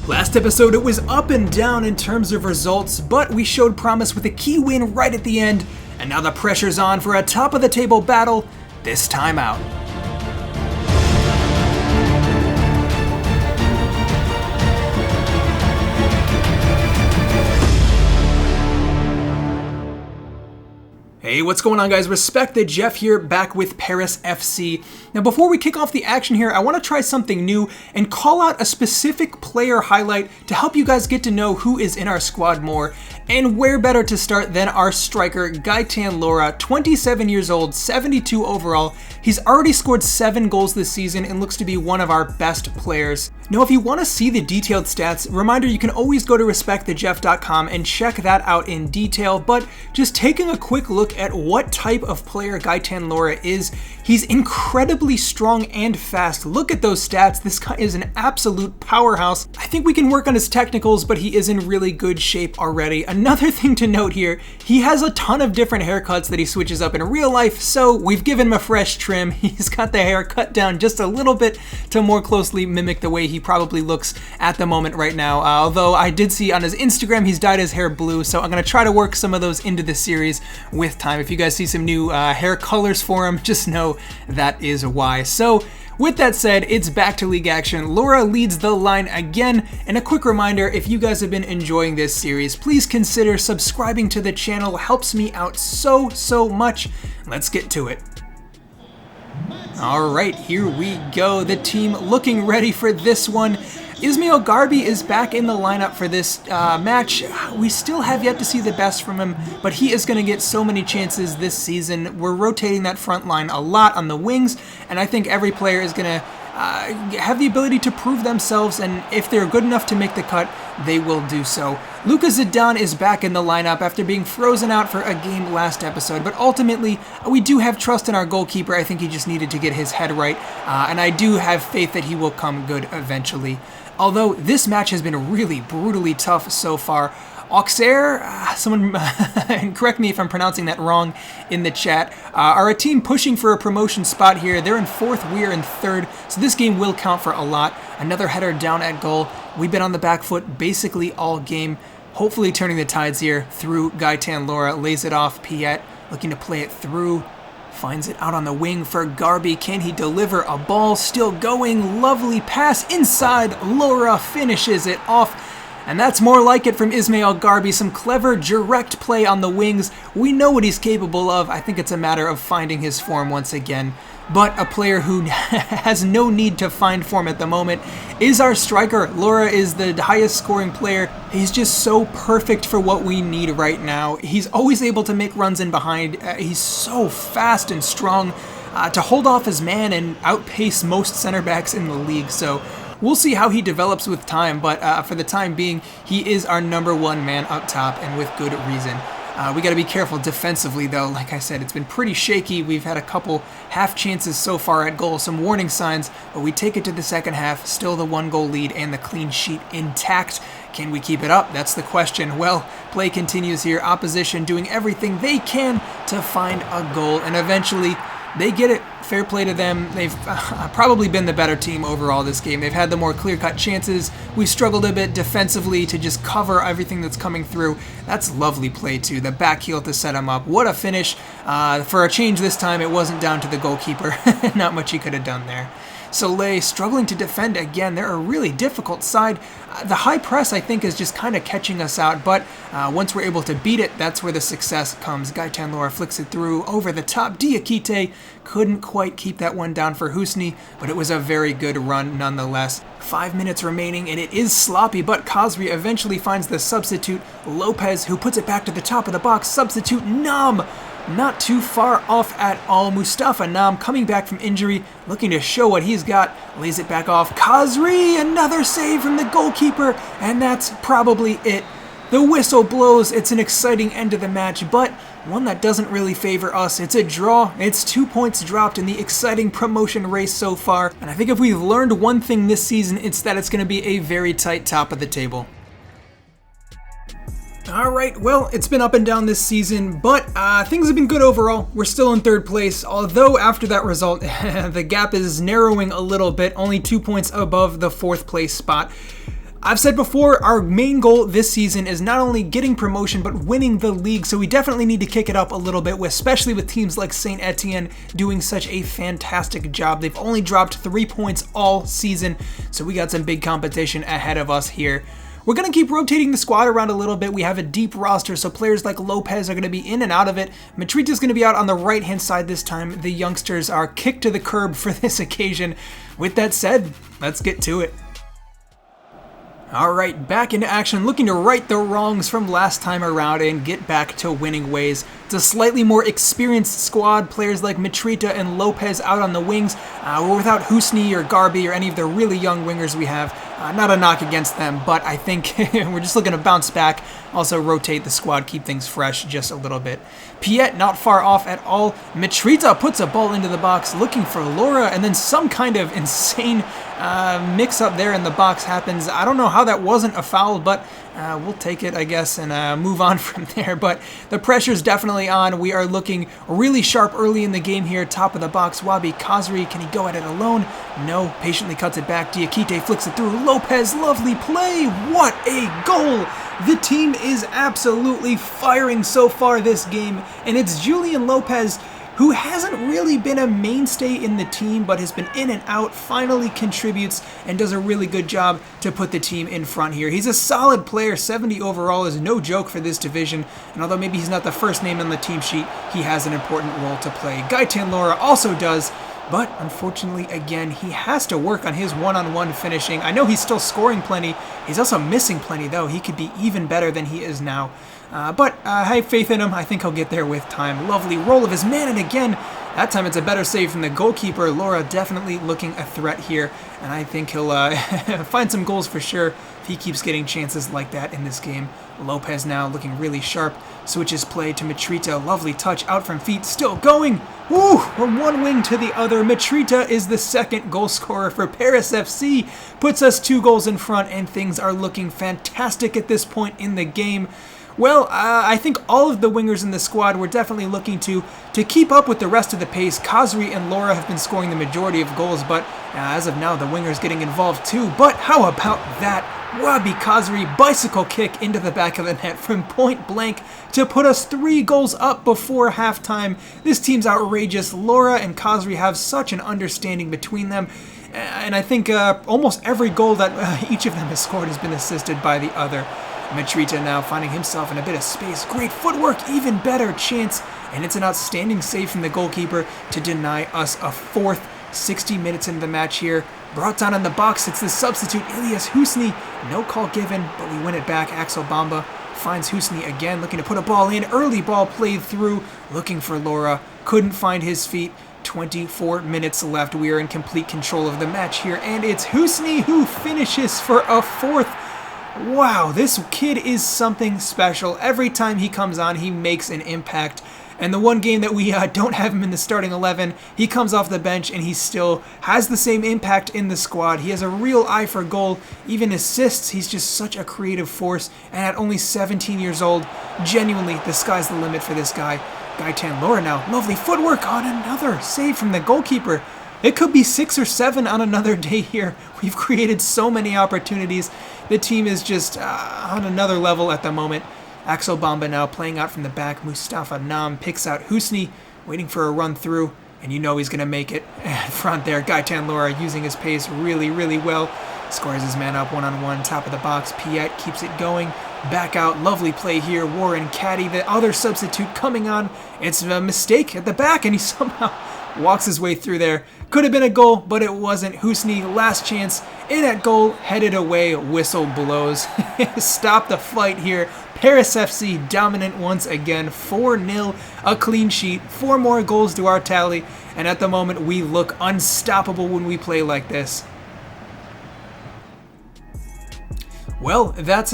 Last episode, it was up and down in terms of results, but we showed promise with a key win right at the end, and now the pressure's on for a top-of-the-table battle this time out. Hey, what's going on, guys? Respect the Jeff here, back with Paris FC. Now, before we kick off the action here, I want to try something new and call out a specific player highlight to help you guys get to know who is in our squad more. And where better to start than our striker, Gaetan Lora, 27 years old, 72 overall. He's already scored 7 goals this season and looks to be one of our best players. Now, if you want to see the detailed stats, reminder, you can always go to respectthejeff.com and check that out in detail, but just taking a quick look at what type of player Gaetan Lora is, he's incredibly strong and fast. Look at those stats. This guy is an absolute powerhouse. I think we can work on his technicals, but he is in really good shape already. Another thing to note here, he has a ton of different haircuts that he switches up in real life, so we've given him a fresh trim. He's got the hair cut down just a little bit to more closely mimic the way he probably looks at the moment right now. Although I did see on his Instagram he's dyed his hair blue, so I'm going to try to work some of those into the series with time. If you guys see some new hair colors for him, just know that is why. So with that said, it's back to league action. Lora leads the line again, and a quick reminder, if you guys have been enjoying this series, please consider subscribing to the channel. Helps me out so much. Let's get to it. Alright, here we go. The team looking ready for this one. Ismail Garbi is back in the lineup for this match. We still have yet to see the best from him, but he is going to get so many chances this season. We're rotating that front line a lot on the wings, and I think every player is going to have the ability to prove themselves, and if they're good enough to make the cut, they will do so. Luka Zidane is back in the lineup after being frozen out for a game last episode, but ultimately, we do have trust in our goalkeeper. I think he just needed to get his head right, and I do have faith that he will come good eventually. Although this match has been really brutally tough so far. Auxerre, someone and correct me if I'm pronouncing that wrong in the chat, are a team pushing for a promotion spot here. They're in 4th, we are in 3rd, so this game will count for a lot. Another header down at goal. We've been on the back foot basically all game, hopefully turning the tides here through Gaetan Lora. Lays it off, Piet looking to play it through. Finds it out on the wing for Garbi. Can he deliver a ball? Still going. Lovely pass inside. Lora finishes it off. And that's more like it from Ismail Garbi. Some clever, direct play on the wings. We know what he's capable of. I think it's a matter of finding his form once again. But a player who has no need to find form at the moment is our striker. Lora is the highest scoring player. He's just so perfect for what we need right now. He's always able to make runs in behind. He's so fast and strong to hold off his man and outpace most center backs in the league. So we'll see how he develops with time, but for the time being, he is our #1 man up top, and with good reason. We got to be careful defensively, though. Like I said, it's been pretty shaky. We've had a couple half chances so far at goal, some warning signs, but we take it to the second half, still the 1-goal lead and the clean sheet intact. Can we keep it up? That's the question. Well, play continues here. Opposition doing everything they can to find a goal, and eventually they get it. Fair play to them. They've probably been the better team overall this game. They've had the more clear-cut chances. We've struggled a bit defensively to just cover everything that's coming through. That's lovely play, too. The back heel to set him up. What a finish. For a change this time, it wasn't down to the goalkeeper. Not much he could have done there. Soleil struggling to defend again. They're a really difficult side. The high press, I think, is just kind of catching us out, but once we're able to beat it, that's where the success comes. Gaetan Lora flicks it through over the top. Diakite couldn't quite keep that one down for Husni, but it was a very good run nonetheless. 5 minutes remaining, and it is sloppy, but Khazri eventually finds the substitute, Lopez, who puts it back to the top of the box. Substitute Nam! Not too far off at all. Mustafa Nam coming back from injury, looking to show what he's got. Lays it back off. Khazri, another save from the goalkeeper, and that's probably it. The whistle blows. It's an exciting end to the match, but one that doesn't really favor us. It's a draw. It's 2 points dropped in the exciting promotion race so far, and I think if we've learned one thing this season, it's that it's going to be a very tight top of the table. Alright, well, it's been up and down this season, but things have been good overall. We're still in 3rd place, although after that result, the gap is narrowing a little bit, only 2 points above the 4th place spot. I've said before, our main goal this season is not only getting promotion, but winning the league, so we definitely need to kick it up a little bit, especially with teams like St. Etienne doing such a fantastic job. They've only dropped 3 points all season, so we got some big competition ahead of us here. We're going to keep rotating the squad around a little bit. We have a deep roster, so players like Lopez are going to be in and out of it. Mitrita's going to be out on the right-hand side this time. The youngsters are kicked to the curb for this occasion. With that said, let's get to it. Alright, back into action, looking to right the wrongs from last time around and get back to winning ways. It's a slightly more experienced squad, players like Mitrita and Lopez out on the wings. We're without Husni or Garbi or any of the really young wingers we have. Not a knock against them, but I think we're just looking to bounce back, also rotate the squad, keep things fresh just a little bit. Piet not far off at all. Mitrita puts a ball into the box, looking for Laura, and then some kind of insane mix-up there in the box happens. I don't know how that wasn't a foul, but we'll take it, I guess, and move on from there. But the pressure's definitely on. We are looking really sharp early in the game here. Top of the box, Wabi Kazri. Can he go at it alone? No. Patiently cuts it back. Diakite flicks it through. Lopez, lovely play. What a goal! The team is absolutely firing so far this game, and it's Julian Lopez, who hasn't really been a mainstay in the team, but has been in and out, finally contributes, and does a really good job to put the team in front here. He's a solid player. 70 overall is no joke for this division, and although maybe he's not the first name on the team sheet, he has an important role to play. Gaetan Laura also does, but unfortunately, again, he has to work on his one-on-one finishing. I know he's still scoring plenty. He's also missing plenty, though. He could be even better than he is now. But I have faith in him. I think he'll get there with time. Lovely roll of his man, and again, that time it's a better save from the goalkeeper. Laura definitely looking a threat here, and I think he'll find some goals for sure if he keeps getting chances like that in this game. Lopez now looking really sharp. Switches play to Mitrita. Lovely touch out from feet. Still going. Woo! From one wing to the other. Mitrita is the second goal scorer for Paris FC. Puts us 2 goals in front, and things are looking fantastic at this point in the game. Well, I think all of the wingers in the squad were definitely looking to keep up with the rest of the pace. Kazri and Laura have been scoring the majority of goals, but as of now, the wingers getting involved too. But how about that? Wabi Kazri bicycle kick into the back of the net from point blank to put us 3 goals up before halftime. This team's outrageous. Laura and Kazri have such an understanding between them. And I think almost every goal that each of them has scored has been assisted by the other. Mitrita now finding himself in a bit of space. Great footwork, even better chance. And it's an outstanding save from the goalkeeper to deny us a 4th. 60 minutes into the match here. Brought down in the box, it's the substitute, Ilyas Husni. No call given, but we win it back. Axel Bamba finds Husni again, looking to put a ball in. Early ball played through, looking for Laura. Couldn't find his feet. 24 minutes left. We are in complete control of the match here, and it's Husni who finishes for a 4th. Wow, this kid is something special. Every time he comes on, he makes an impact. And the one game that we don't have him in the starting 11, he comes off the bench and he still has the same impact in the squad. He has a real eye for goal, even assists. He's just such a creative force. And at only 17 years old, genuinely, the sky's the limit for this guy. Gaetan Laura now, lovely footwork on another save from the goalkeeper. It could be 6 or 7 on another day here. We've created so many opportunities. The team is just on another level at the moment. Axel Bamba now playing out from the back. Mustafa Nam picks out Husni, waiting for a run through, and you know he's going to make it. And front there, Gaetan Laura using his pace really, really well. Scores his man up one-on-one, top of the box. Piet keeps it going. Back out, lovely play here. Warren Caddy, the other substitute, coming on. It's a mistake at the back, and he somehow walks his way through there. Could have been a goal, but it wasn't. Husni, last chance, in at goal, headed away, whistle blows. Stop the fight here. Paris FC dominant once again, 4-0, a clean sheet, 4 more goals to our tally, and at the moment we look unstoppable when we play like this. Well, that's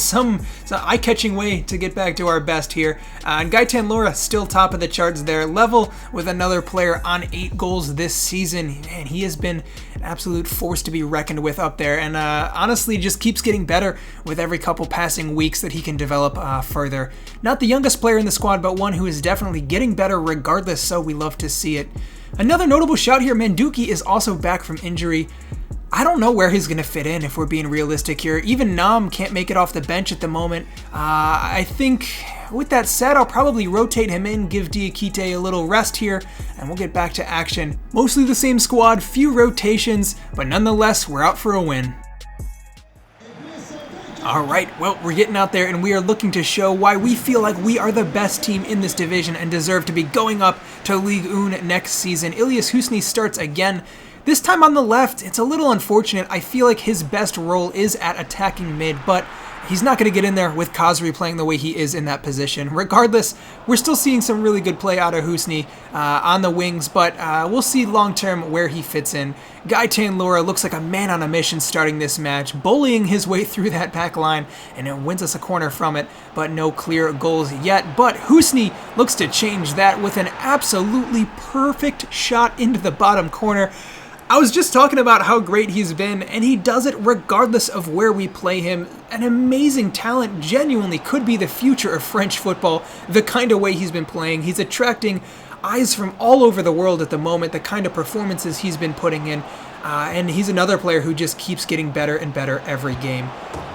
some eye-catching way to get back to our best here. And Gaetan Laura still top of the charts there, level with another player on 8 goals this season. Man, he has been an absolute force to be reckoned with up there, and honestly just keeps getting better with every couple passing weeks that he can develop further. Not the youngest player in the squad, but one who is definitely getting better regardless, so we love to see it. Another notable shout here, Manduki is also back from injury. I don't know where he's going to fit in if we're being realistic here. Even Nam can't make it off the bench at the moment. I think with that said, I'll probably rotate him in, give Diakite a little rest here, and we'll get back to action. Mostly the same squad, few rotations, but nonetheless, we're out for a win. Alright, well, we're getting out there and we are looking to show why we feel like we are the best team in this division and deserve to be going up to Ligue 1 next season. Ilias Husni starts again. This time on the left, it's a little unfortunate. I feel like his best role is at attacking mid, but he's not going to get in there with Khazri playing the way he is in that position. Regardless, we're still seeing some really good play out of Husni on the wings, but we'll see long-term where he fits in. Gaetan Lora looks like a man on a mission starting this match, bullying his way through that back line, and it wins us a corner from it, but no clear goals yet. But Husni looks to change that with an absolutely perfect shot into the bottom corner. I was just talking about how great he's been, and he does it regardless of where we play him. An amazing talent, genuinely could be the future of French football, the kind of way he's been playing. He's attracting eyes from all over the world at the moment, the kind of performances he's been putting in, and he's another player who just keeps getting better and better every game.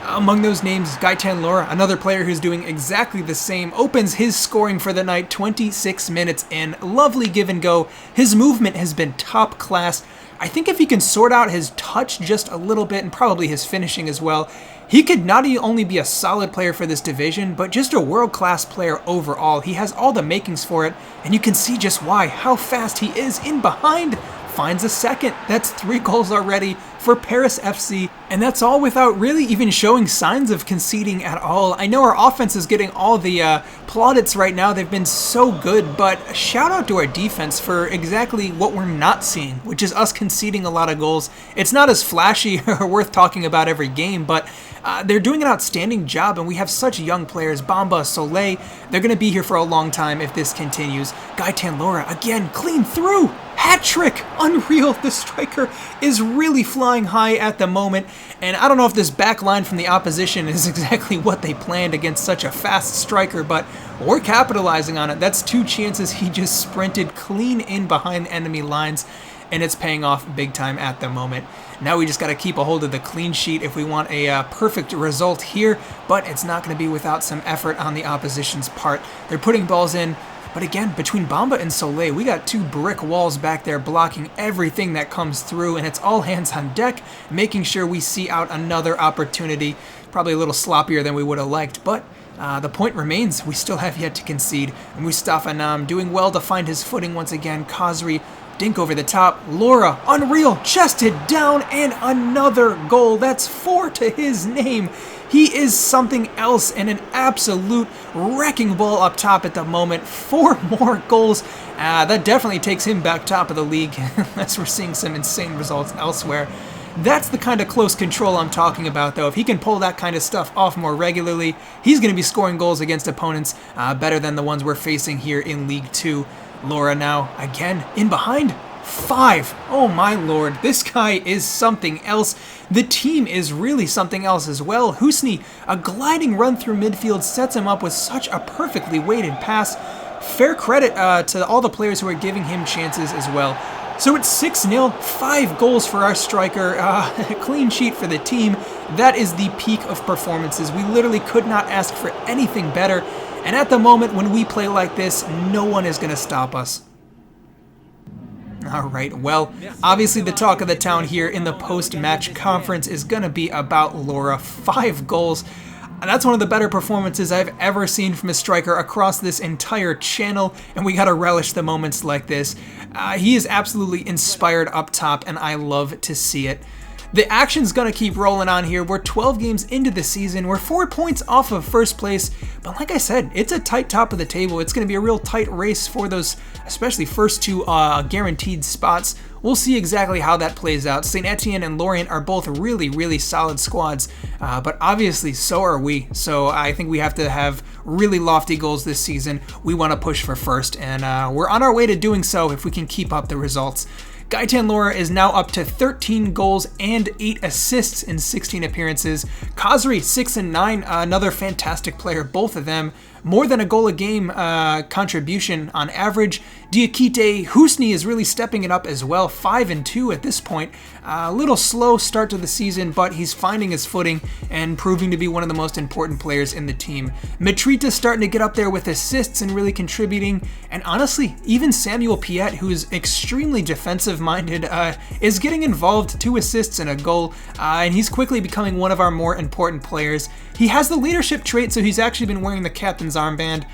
Among those names, Gaetan Lora, another player who's doing exactly the same, opens his scoring for the night 26 minutes in. Lovely give and go. His movement has been top class. I think if he can sort out his touch just a little bit, and probably his finishing as well, he could not only be a solid player for this division, but just a world-class player overall. He has all the makings for it, and you can see just why. How fast he is in behind. Finds a second. That's 3 goals already for Paris FC, and that's all without really even showing signs of conceding at all. I know our offense is getting all the plaudits right now. They've been so good, but shout out to our defense for exactly what we're not seeing, which is us conceding a lot of goals. It's not as flashy or worth talking about every game, but they're doing an outstanding job, and we have such young players. Bamba, Soleil, they're going to be here for a long time if this continues. Gaetan Lora, again, clean through. Hat trick! Unreal. The striker is really flying high at the moment, and I don't know if this back line from the opposition is exactly what they planned against such a fast striker, but we're capitalizing on it. That's 2 chances he just sprinted clean in behind the enemy lines, and it's paying off big time at the moment. Now we just got to keep a hold of the clean sheet if we want a perfect result here, but it's not going to be without some effort on the opposition's part. They're putting balls in, but again, between Bamba and Soleil, we got 2 brick walls back there blocking everything that comes through, and it's all hands on deck, making sure we see out another opportunity. Probably a little sloppier than we would have liked, but the point remains. We still have yet to concede. Mustafa Nam doing well to find his footing once again. Khazri, dink over the top. Lora, unreal, chested down, and another goal. That's 4 to his name. He is something else, and an absolute wrecking ball up top at the moment. 4 more goals. That definitely takes him back top of the league, unless we're seeing some insane results elsewhere. That's the kind of close control I'm talking about, though. If he can pull that kind of stuff off more regularly, he's going to be scoring goals against opponents better than the ones we're facing here in League 2. Lora now, again, in behind. 5. Oh my lord, this guy is something else. The team is really something else as well. Husni, a gliding run through midfield, sets him up with such a perfectly weighted pass. Fair credit to all the players who are giving him chances as well. So it's 6-0, 5 goals for our striker, a clean sheet for the team. That is the peak of performances. We literally could not ask for anything better. And at the moment when we play like this, no one is going to stop us. Alright, well, obviously the talk of the town here in the post-match conference is going to be about Lora. 5 goals. And that's one of the better performances I've ever seen from a striker across this entire channel, and we gotta relish the moments like this. He is absolutely inspired up top, and I love to see it. The action's gonna keep rolling on here. We're 12 games into the season. We're 4 points off of first place, but like I said, it's a tight top of the table. It's gonna be a real tight race for those, especially first 2 guaranteed spots. We'll see exactly how that plays out. St. Etienne and Lorient are both really, really solid squads, but obviously so are we. So I think we have to have really lofty goals this season. We want to push for first, and we're on our way to doing so if we can keep up the results. Gaetan Lora is now up to 13 goals and 8 assists in 16 appearances. Khazri, 6 and 9, another fantastic player, both of them. more than a goal a game contribution on average. Diakite Husni is really stepping it up as well, 5-2 at this point. A little slow start to the season, but he's finding his footing and proving to be one of the most important players in the team. Mitrita's starting to get up there with assists and really contributing, and honestly, even Samuel Piet, who's extremely defensive-minded, is getting involved, 2 assists and a goal, and he's quickly becoming one of our more important players. He has the leadership trait, so he's actually been wearing the captain's armband.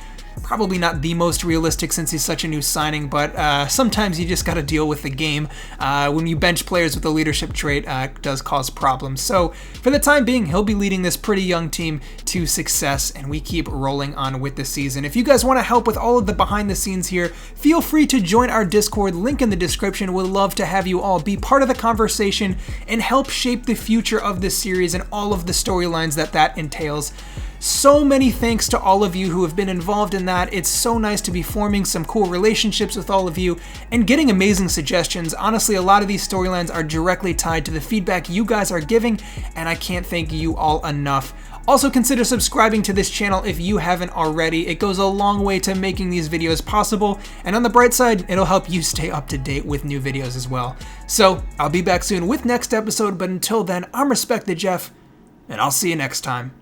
Probably not the most realistic since he's such a new signing, but sometimes you just got to deal with the game. When you bench players with a leadership trait, it does cause problems. So for the time being, he'll be leading this pretty young team to success, and we keep rolling on with the season. If you guys want to help with all of the behind the scenes here, feel free to join our Discord, link in the description. We'd love to have you all be part of the conversation and help shape the future of this series and all of the storylines that entails. So many thanks to all of you who have been involved in that. It's so nice to be forming some cool relationships with all of you and getting amazing suggestions. Honestly, a lot of these storylines are directly tied to the feedback you guys are giving, and I can't thank you all enough. Also, consider subscribing to this channel if you haven't already. It goes a long way to making these videos possible, and on the bright side, it'll help you stay up to date with new videos as well. So, I'll be back soon with next episode, but until then, I'm Respect the Jeff, and I'll see you next time.